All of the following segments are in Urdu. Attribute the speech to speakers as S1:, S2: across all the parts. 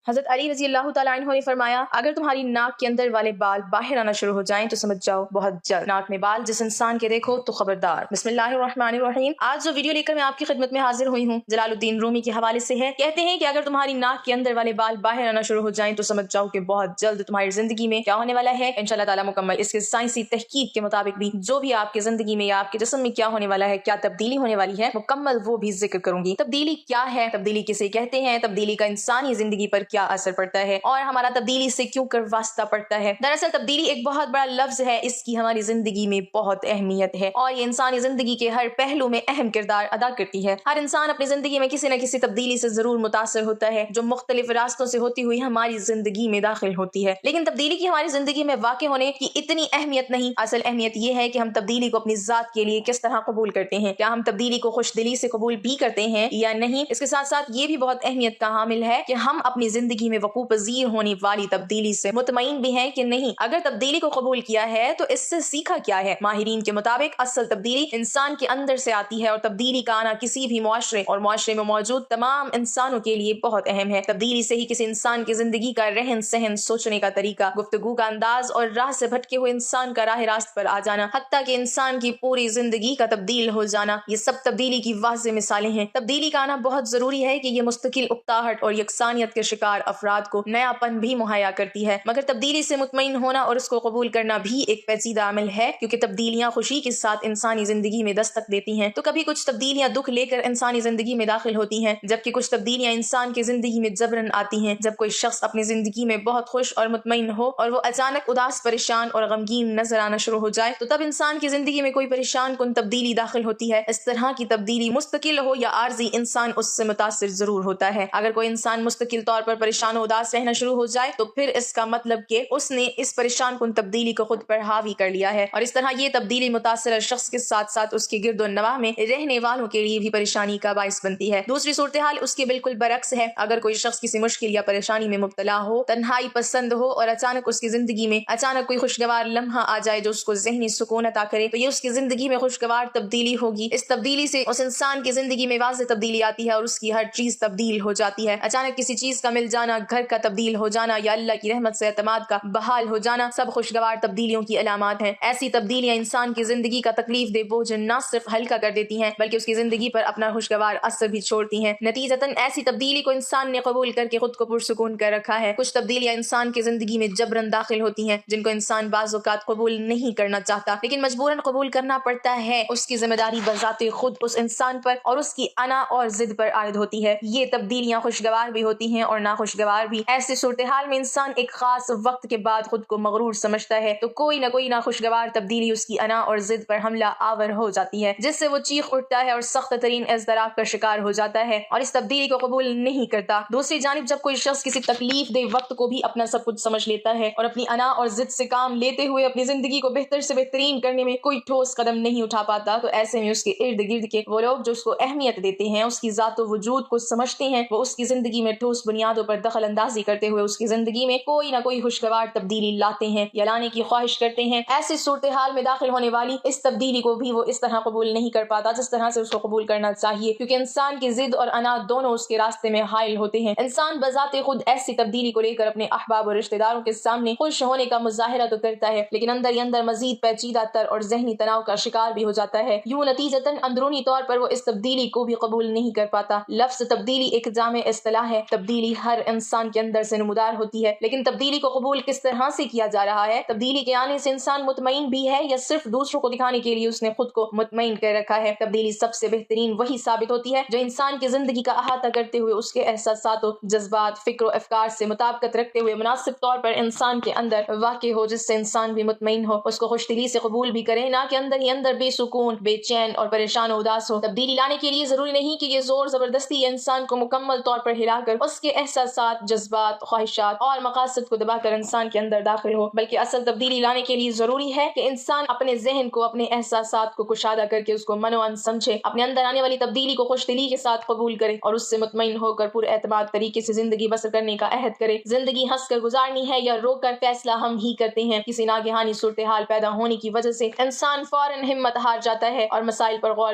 S1: حضرت علی رضی اللہ تعالیٰ عنہ نے فرمایا، اگر تمہاری ناک کے اندر والے بال باہر آنا شروع ہو جائیں تو سمجھ جاؤ بہت جلد ناک میں بال جس انسان کے دیکھو تو خبردار۔ بسم اللہ الرحمن الرحیم۔ آج جو ویڈیو لے کر میں آپ کی خدمت میں حاضر ہوئی ہوں جلال الدین رومی کے حوالے سے ہے۔ کہتے ہیں کہ اگر تمہاری ناک کے اندر والے بال باہر آنا شروع ہو جائیں تو سمجھ جاؤ کہ بہت جلد تمہاری زندگی میں کیا ہونے والا ہے۔ انشاءاللہ تعالیٰ مکمل اس کے سائنسی تحقیق کے مطابق بھی جو بھی آپ کی زندگی میں یا آپ کے جسم میں کیا ہونے والا ہے، کیا تبدیلی ہونے والی ہے، مکمل وہ بھی ذکر کروں گی۔ تبدیلی کیا ہے، تبدیلی کسے کہتے ہیں، تبدیلی کا انسانی زندگی پر کیا اثر پڑتا ہے اور ہمارا تبدیلی سے کیوں کر واسطہ پڑتا ہے۔ دراصل تبدیلی ایک بہت بڑا لفظ ہے، اس کی ہماری زندگی میں بہت اہمیت ہے اور یہ انسانی زندگی کے ہر پہلو میں اہم کردار ادا کرتی ہے۔ ہر انسان اپنی زندگی میں کسی نہ کسی تبدیلی سے ضرور متاثر ہوتا ہے جو مختلف راستوں سے ہوتی ہوئی ہماری زندگی میں داخل ہوتی ہے، لیکن تبدیلی کی ہماری زندگی میں واقع ہونے کی اتنی اہمیت نہیں۔ اصل اہمیت یہ ہے کہ ہم تبدیلی کو اپنی ذات کے لیے کس طرح قبول کرتے ہیں، کیا ہم تبدیلی کو خوش دلی سے قبول بھی کرتے ہیں یا نہیں۔ اس کے ساتھ ساتھ یہ بھی بہت اہمیت کا حامل ہے کہ ہم اپنی زندگی میں وقوع پذیر ہونے والی تبدیلی سے مطمئن بھی ہیں کہ نہیں۔ اگر تبدیلی کو قبول کیا ہے تو اس سے سیکھا کیا ہے۔ ماہرین کے مطابق اصل تبدیلی انسان کے اندر سے آتی ہے اور تبدیلی کا آنا کسی بھی معاشرے اور معاشرے میں موجود تمام انسانوں کے لیے بہت اہم ہے۔ تبدیلی سے ہی کسی انسان کی زندگی کا رہن سہن، سوچنے کا طریقہ، گفتگو کا انداز اور راہ سے بھٹکے ہوئے انسان کا راہ راست پر آ جانا، حتیٰ کہ انسان کی پوری زندگی کا تبدیل ہو جانا، یہ سب تبدیلی کی واضح مثالیں ہیں۔ تبدیلی کا آنا بہت ضروری ہے کہ یہ مستقل اکتاہٹ اور یکسانیت کے شکار افراد کو نیا پن بھی مہیا کرتی ہے، مگر تبدیلی سے مطمئن ہونا اور اس کو قبول کرنا بھی ایک پیچیدہ عمل ہے، کیونکہ تبدیلیاں خوشی کے ساتھ انسانی زندگی میں دستک دیتی ہیں تو کبھی کچھ تبدیلیاں دکھ لے کر انسانی زندگی میں داخل ہوتی ہیں، جبکہ کچھ تبدیلیاں انسان کی زندگی میں جبرن آتی ہیں۔ جب کوئی شخص اپنی زندگی میں بہت خوش اور مطمئن ہو اور وہ اچانک اداس، پریشان اور غمگین نظر آنا شروع ہو جائے تو تب انسان کی زندگی میں کوئی پریشان کن تبدیلی داخل ہوتی ہے۔ اس طرح کی تبدیلی مستقل ہو یا عارضی، انسان اس سے متاثر ضرور ہوتا ہے۔ اگر کوئی انسان مستقل طور پر پریشان و اداس رہنا شروع ہو جائے تو پھر اس کا مطلب کہ اس نے اس پریشان کن تبدیلی کو خود پر حاوی کر لیا ہے، اور اس طرح یہ تبدیلی متاثرہ شخص کے ساتھ ساتھ اس کے گرد و نواح میں رہنے والوں کے لیے بھی پریشانی کا باعث بنتی ہے۔ دوسری صورتحال اس کے بالکل برعکس ہے۔ اگر کوئی شخص کسی مشکل یا پریشانی میں مبتلا ہو، تنہائی پسند ہو اور اچانک اس کی زندگی میں کوئی خوشگوار لمحہ آ جائے جو اس کو ذہنی سکون عطا کرے تو یہ اس کی زندگی میں خوشگوار تبدیلی ہوگی۔ اس تبدیلی سے اس انسان کی زندگی میں واضح تبدیلی آتی ہے اور اس کی ہر چیز تبدیل ہو جاتی ہے۔ اچانک کسی چیز کا مل جانا، گھر کا تبدیل ہو جانا یا اللہ کی رحمت سے اعتماد کا بحال ہو جانا، سب خوشگوار تبدیلیوں کی علامات ہیں۔ ایسی تبدیلیاں انسان کی زندگی کا تکلیف دہ بوجھ نہ صرف ہلکا کر دیتی ہیں بلکہ اس کی زندگی پر اپنا خوشگوار اثر بھی چھوڑتی ہیں۔ نتیجتاً ایسی تبدیلی کو انسان نے قبول کر کے خود کو پرسکون کر رکھا ہے۔ کچھ تبدیلیاں انسان کی زندگی میں جبرن داخل ہوتی ہیں جن کو انسان بعض اوقات قبول نہیں کرنا چاہتا لیکن مجبوراً قبول کرنا پڑتا ہے۔ اس کی ذمہ داری بذات خود اس انسان پر اور اس کی انا اور ضد پر عائد ہوتی ہے۔ یہ تبدیلیاں خوشگوار بھی ہوتی ہیں اور ناخوشگوار بھی۔ ایسی صورتحال میں انسان ایک خاص وقت کے بعد خود کو مغرور سمجھتا ہے تو کوئی نہ خوشگوار تبدیلی اس کی انا اور ضد پر حملہ آور ہو جاتی ہے جس سے وہ چیخ اٹھتا ہے اور سخت ترین اضطراب کا شکار ہو جاتا ہے اور اس تبدیلی کو قبول نہیں کرتا۔ دوسری جانب جب کوئی شخص کسی تکلیف دہ وقت کو بھی اپنا سب کچھ سمجھ لیتا ہے اور اپنی انا اور ضد سے کام لیتے ہوئے اپنی زندگی کو بہتر سے بہترین کرنے میں کوئی ٹھوس قدم نہیں اٹھا پاتا تو ایسے میں اس کے ارد گرد کے وہ لوگ جو اس کو اہمیت دیتے ہیں، اس کی ذات و وجود کو سمجھتے ہیں، وہ اس کی زندگی میں ٹھوس بنیادوں پر دخل اندازی کرتے ہوئے اس کی زندگی میں کوئی نہ کوئی خوشگوار تبدیلی لاتے ہیں یا لانے کی خواہش کرتے ہیں۔ ایسی صورتحال میں داخل ہونے والی اس تبدیلی کو بھی وہ اس طرح قبول نہیں کر پاتا جس طرح سے اس کو قبول کرنا چاہیے، کیونکہ انسان کی ضد اور انا دونوں اس کے راستے میں حائل ہوتے ہیں۔ انسان بذات خود ایسی تبدیلی کو لے کر اپنے احباب اور رشتہ داروں کے سامنے خوش ہونے کا مظاہرہ تو کرتا ہے لیکن اندر ہی اندر مزید پیچیدہ تر اور ذہنی تناؤ کا شکار بھی ہو جاتا ہے۔ یوں نتیجتاً اندرونی طور پر وہ اس تبدیلی کو بھی قبول نہیں کر پاتا۔ لفظ تبدیلی ایک جامع اصطلاح ہے۔ تبدیلی ہر انسان کے اندر سے نمودار ہوتی ہے لیکن تبدیلی کو قبول کس طرح سے کیا جا رہا ہے؟ تبدیلی کے آنے سے انسان مطمئن بھی ہے یا صرف دوسروں کو دکھانے کے لیے اس نے خود کو مطمئن کر رکھا ہے؟ تبدیلی سب سے بہترین وہی ثابت ہوتی ہے جو انسان کی زندگی کا احاطہ کرتے ہوئے اس کے احساسات و جذبات، فکر و افکار سے مطابقت رکھتے ہوئے مناسب طور پر انسان کے اندر واقع ہو، جس سے انسان بھی مطمئن ہو، اس کو خوش دلی سے قبول بھی کرے، نہ کہ اندر ہی اندر بے سکون، بے چین اور پریشان و اداس ہو۔ تبدیلی لانے کے لیے ضروری نہیں کہ یہ زور زبردستی انسان کو مکمل طور پر ہلا کر اس کے احساسات، جذبات، خواہشات اور مقاصد کو دبا کر انسان کے اندر داخل ہو، بلکہ اصل تبدیلی لانے کے لیے ضروری ہے کہ انسان اپنے ذہن کو، اپنے احساسات کو کشادہ کر کے اس کو من و ان سمجھے، اپنے اندر آنے والی تبدیلی کو خوش دلی کے ساتھ قبول کرے اور اس سے مطمئن ہو کر پر اعتماد طریقے سے زندگی بسر کرنے کا عہد کرے۔ زندگی ہنس کر گزارنی ہے یا رو کر، فیصلہ ہم ہی کرتے ہیں۔ کسی ناگہانی صورتحال پیدا ہونے کی وجہ سے انسان فوراً ہمت ہار جاتا ہے اور مسائل پر غور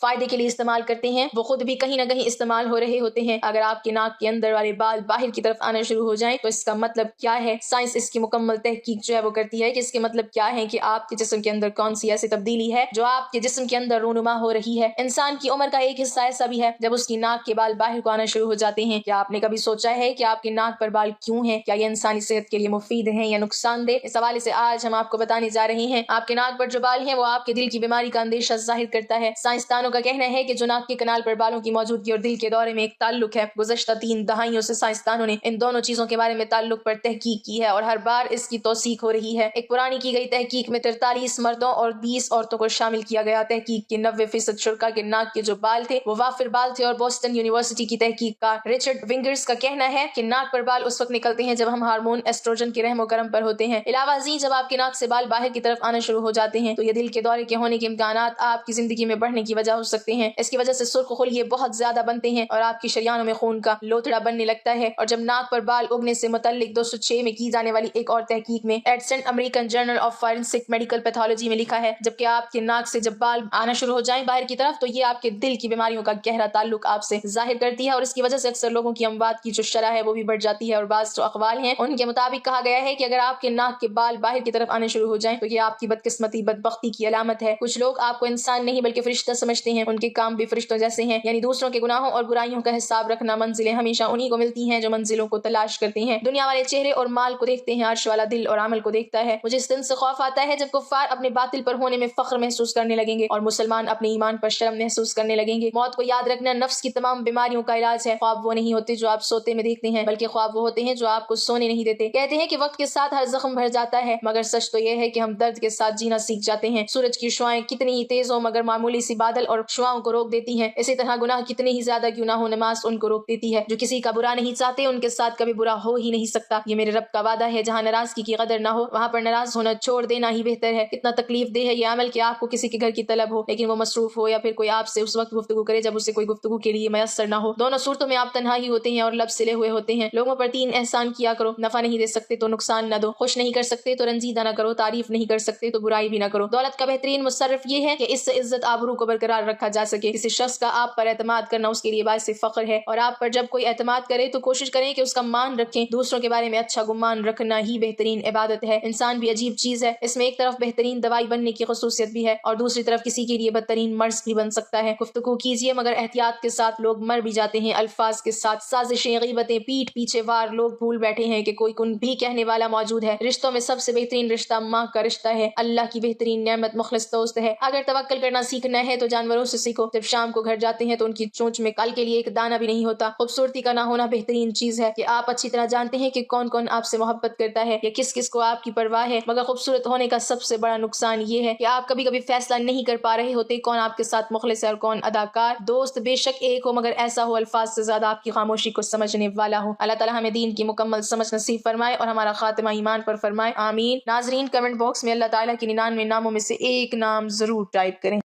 S1: فائدے کے لیے استعمال کرتے ہیں وہ خود بھی کہیں نہ کہیں استعمال ہو رہے ہوتے ہیں۔ اگر آپ کے ناک کے اندر والے بال باہر کی طرف آنا شروع ہو جائیں تو اس کا مطلب کیا ہے؟ سائنس اس کی مکمل تحقیق جو ہے وہ کرتی ہے کہ اس کے مطلب کیا ہے کہ آپ کے جسم کے اندر کون سی ایسی تبدیلی ہے جو آپ کے جسم کے اندر رونما ہو رہی ہے۔ انسان کی عمر کا ایک حصہ ایسا بھی ہے جب اس کی ناک کے بال باہر کو آنا شروع ہو جاتے ہیں۔ کیا آپ نے کبھی سوچا ہے کہ آپ کے ناک پر بال کیوں ہیں؟ کیا یہ انسانی صحت کے لیے مفید ہیں یا نقصان دہ؟ اس حوالے سے آج ہم آپ کو بتانے جا رہے ہیں۔ آپ کے ناک پر جو بال ہیں وہ آپ کے دل کی بیماری کا اندیشہ ظاہر کرتا ہے۔ سائنسدانوں کا کہنا ہے کہ جو ناک کے کنال پر بالوں کی موجودگی اور دل کے دورے میں ایک تعلق ہے، گزشتہ 3 دہائیوں سے سائنسدانوں نے ان دونوں چیزوں کے بارے میں تعلق پر تحقیق کی ہے اور ہر بار اس کی توثیق ہو رہی ہے۔ ایک پرانی کی گئی تحقیق میں 43 مردوں اور 20 عورتوں کو شامل کیا گیا۔ تحقیق کے 90% شرکاء کے ناک کے جو بال تھے وہ وافر بال تھے اور بوسٹن یونیورسٹی کی تحقیق کا رچرڈ ونگرز کا کہنا ہے کہ ناک پر بال اس وقت نکلتے ہیں جب ہم ہارمون ایسٹروجن کے رحم و کرم پر ہوتے ہیں۔ علاوہ ازیں جب آپ کے ناک سے بال باہر کی طرف آنا شروع ہو جاتے ہیں تو یہ دل کے دورے کے ہونے کے امکانات آپ کی زندگی میں بڑھنے کی وجہ ہو سکتے ہیں۔ اس کی وجہ سے سرخ خلیے بہت زیادہ بنتے ہیں اور آپ کی شریانوں میں خون کا لوتھڑا بننے لگتا ہے۔ اور جب ناک پر بال اگنے سے متعلق 2006 میں کی جانے والی ایک اور تحقیق میں ایڈسنٹ American journal of forensic medical pathology میں لکھا ہے جبکہ آپ کے ناک سے جب بال آنا شروع ہو جائیں باہر کی طرف تو یہ آپ کے دل کی بیماریوں کا گہرا تعلق آپ سے ظاہر کرتی ہے اور اس کی وجہ سے اکثر لوگوں کی اموات کی جو شرح ہے وہ بھی بڑھ جاتی ہے۔ اور بعض جو اقوال ہیں ان کے مطابق کہا گیا ہے کہ اگر آپ کے ناک کے بال باہر کی طرف آنے شروع ہو جائیں تو یہ آپ کی بدقسمتی بدبختی کی علامت ہے۔ کچھ لوگ آپ کو انسان نہیں بلکہ فرشتہ سمجھتے ہیں، ان کے کام بھی فرشتوں جیسے ہیں، یعنی دوسروں کے گناہوں اور برائیوں کا حساب رکھنا۔ منزلیں ہمیشہ انہی کو ملتی ہیں جو منزلوں کو تلاش کرتے ہیں۔ دنیا والے چہرے اور مال کو دیکھتے ہیں، عرش والا دل اور عمل کو دیکھتا ہے۔ مجھے اس دن سے خوف آتا ہے جب کفار اپنے باطل پر ہونے میں فخر محسوس کرنے لگیں گے اور مسلمان اپنے ایمان پر شرم محسوس کرنے لگیں گے۔ موت کو یاد رکھنا نفس کی تمام بیماریوں کا علاج ہے۔ خواب وہ نہیں ہوتے جو آپ سوتے میں دیکھتے ہیں بلکہ خواب وہ ہوتے ہیں جو آپ کو سونے نہیں دیتے۔ کہتے ہیں کہ وقت کے ساتھ ہر زخم بھر جاتا ہے مگر سچ تو یہ ہے کہ ہم درد کے ساتھ جینا سیکھ جاتے ہیں۔ سورج کی شعاعیں کتنی ہی تیز ہو مگر معمولی سی بادل اور شعاؤں کو روک دیتی ہیں، اسی طرح گناہ کتنے ہی زیادہ کیوں نہ ہو نماز ان کو روک دیتی ہے۔ جو کسی کا برا نہیں چاہتے ان کے ساتھ کبھی برا ہو ہی نہیں سکتا۔ یہ میرے رب کا وعدہ ہے، جہاں ناراضگی کی قدر نہ ہو وہاں پر ناراض ہونا چھوڑ دینا ہی بہتر ہے۔ کتنا تکلیف دہ ہے یہ عمل کہ آپ کو کسی کے گھر کی طلب ہو لیکن وہ مصروف ہو، یا پھر کوئی آپ سے اس وقت گفتگو کرے جب اسے کوئی گفتگو کے لیے میسر نہ ہو۔ دونوں صورتوں میں آپ تنہا ہی ہوتے ہیں اور لب سلے ہوئے ہوتے ہیں۔ لوگوں پر 3 احسان کیا کرو: نفع نہیں دے سکتے تو نقصان نہ دو، خوش نہیں کر سکتے تو رنجیدہ نہ کرو، تعریف نہیں کر سکتے تو برائی بھی نہ کرو۔ دولت کا بہترین مصرف یہ ہے کہ اس سے عزت آبرو کو برقرار رکھا جا سکے۔ کسی شخص کا آپ پر اعتماد کرنا اس کے لیے باعث فخر ہے اور آپ پر جب کوئی اعتماد کرے تو کوشش کریں کہ اس کا مان رکھیں۔ دوسروں کے بارے میں اچھا گمان رکھنا ہی بہترین عبادت ہے۔ انسان بھی عجیب چیز ہے، اس میں ایک طرف بہترین دوائی بننے کی خصوصیت بھی ہے اور دوسری طرف کسی کے لیے بدترین مرض بھی بن سکتا ہے۔ گفتگو کیجیے مگر احتیاط کے ساتھ، لوگ مر بھی جاتے ہیں الفاظ کے ساتھ۔ سازشیں، غیبتیں، پیٹھ پیچھے وار، لوگ بھول بیٹھے ہیں کہ کوئی کن بھی کہنے والا موجود ہے۔ رشتوں میں سب سے بہترین رشتہ ماں کا رشتہ ہے، اللہ کی بہترین نعمت مخلص دوست ہے۔ اگر توکل کرنا سیکھنا ہے تو جانوروں سے سیکھو، جب شام کو گھر جاتے ہیں تو ان کی چونچ میں کل کے لیے ایک دانہ بھی نہیں ہوتا۔ خوبصورتی کا نہ ہونا بہترین چیز ہے کہ آپ اچھی طرح جانتے ہیں کہ کون کون آپ سے محبت کرتا ہے یا کس کس کو آپ کی پرواہ ہے، مگر خوبصورت ہونے کا سب سے بڑا نقصان یہ ہے کہ آپ کبھی کبھی فیصلہ نہیں کر پا رہے ہوتے کون آپ کے ساتھ مخلص ہے اور کون اداکار۔ دوست بے شک ایک ہو مگر ایسا ہو الفاظ سے زیادہ آپ کی خاموشی کو سمجھنے والا ہو۔ اللہ تعالی ہمیں دین کی مکمل سمجھ نصیب فرمائے اور ہمارا خاتمہ ایمان پر فرمائے، آمین۔ ناظرین، کمنٹ باکس میں اللہ تعالیٰ کے 99 ناموں میں سے ایک نام ضرور ٹائپ کریں۔